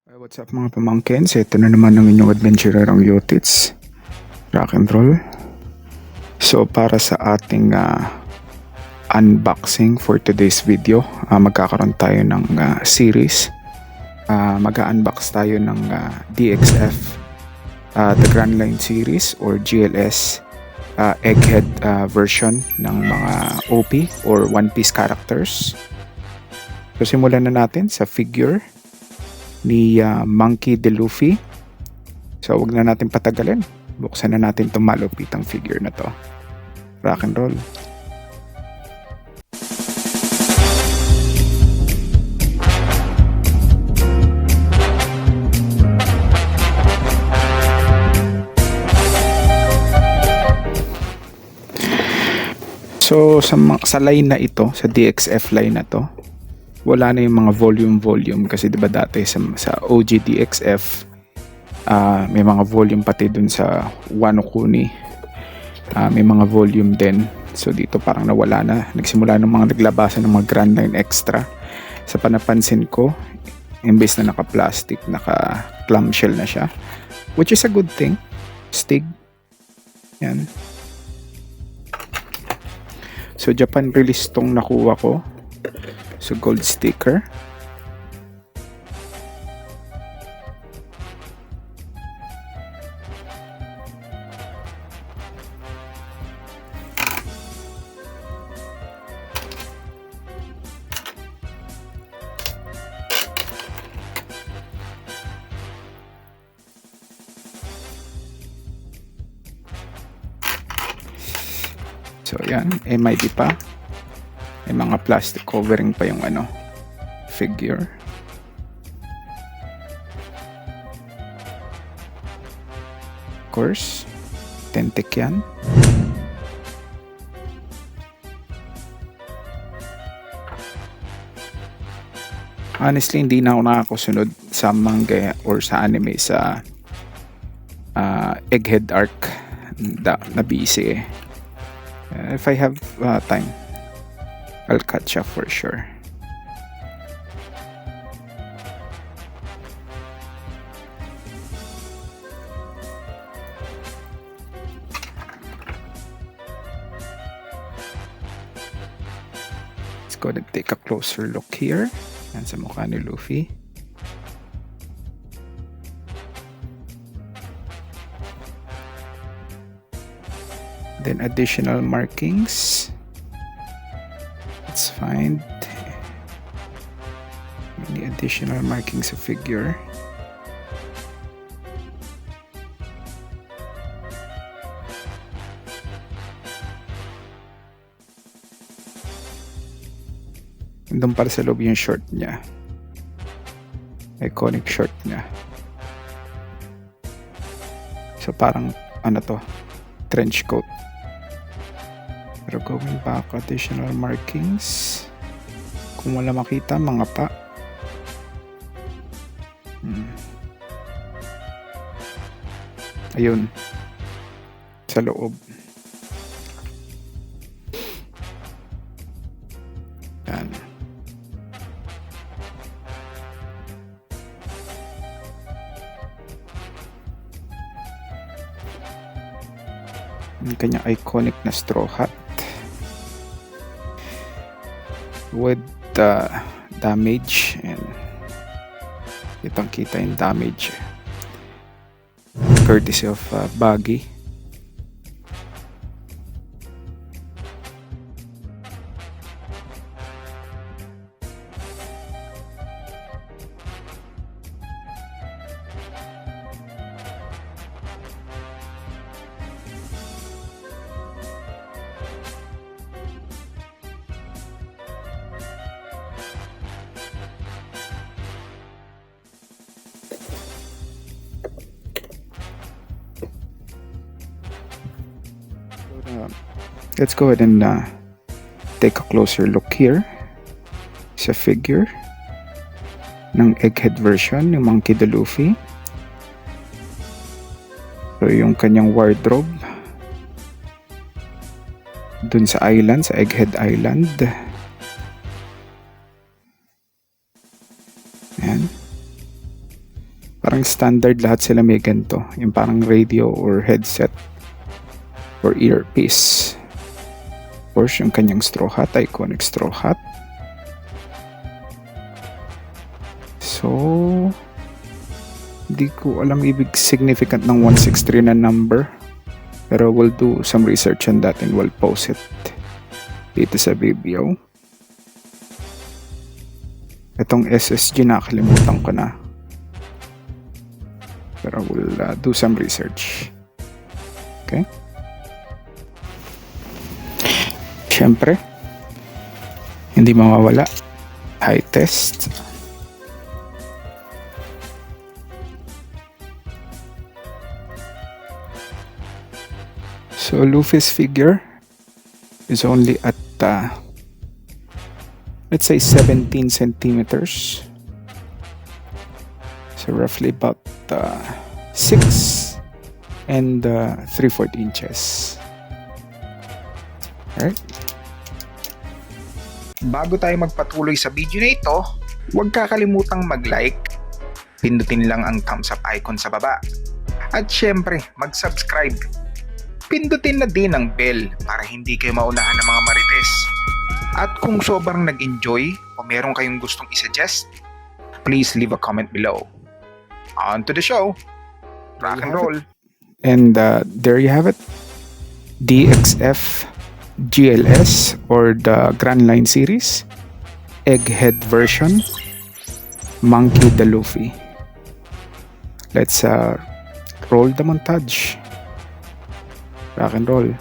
What's up mga pamangkins? Ito na naman ang inyong adventurer ang Yotits. Rock and roll. So para sa ating unboxing for today's video, magkakaroon tayo ng series. Mag-unbox tayo ng DXF, the Grand Line series or GLS egghead version ng mga OP or One Piece characters. So simulan na natin sa figure ni Monkey D. Luffy. So wag na natin patagalin. Buksan na natin itong malupitang figure na to. Rock and roll. So sa line na ito, sa DXF line na to, wala na yung mga volume kasi 'di ba dati sa OG DXF may mga volume pati dun sa Wano Kuni, may mga volume din. So dito parang nawala na, nagsimula ng mga naglabasan ng mga Grand Line Extra. Sa panapansin ko, imbes na naka-plastic, naka-clamshell na siya, which is a good thing. Stig yan. So Japan release tong nakuha ko. So gold sticker. So yan, MID pa. May mga plastic covering pa yung figure. Of course, authentic yan. Honestly, hindi na ako nakakasunod sa manga or sa anime sa Egghead arc na busy eh. If I have time, I'll catch up for sure. Let's go and take a closer look here. Yan sa mukha ni Luffy. Then additional markings. Let's find any additional markings of figure. Doon para sa loob yung short niya. Iconic short niya. So parang trench coat. Pero going back, additional markings. Kung wala makita, mga pa. Ayun. Sa loob. Yan. Yung kanyang iconic na straw hat. With damage, and kitang kita yung damage courtesy of Buggy. Let's go ahead and take a closer look here sa figure ng Egghead version ng Monkey D. Luffy. So yung kanyang wardrobe dun sa island, sa Egghead Island. Ayan. Parang standard lahat sila may ganito. Yung parang radio or headset or earpiece. Of course, yung kanyang straw hat, iconic straw hat. So, hindi ko alam ibig significant ng 163 na number. Pero we'll do some research on that and we'll post it dito sa video. Itong SSG nakalimutan ko na. Pero we'll do some research. Okay? Siyempre, hindi mawawala. High test. So Luffy's figure is only at let's say 17 centimeters. So roughly about 6 and 3/4 inches. Alright. Bago tayo magpatuloy sa video na ito, huwag kakalimutang mag-like, pindutin lang ang thumbs up icon sa baba, at syempre mag-subscribe. Pindutin na din ang bell para hindi kayo maunahan ng mga marites. At kung sobrang nag-enjoy o meron kayong gustong isuggest, please leave a comment below. On to the show. Rock and roll. And there you have it. DXF GLS or the Grand Line series. Egghead version. Monkey the Luffy. Let's roll the montage. Rock and roll.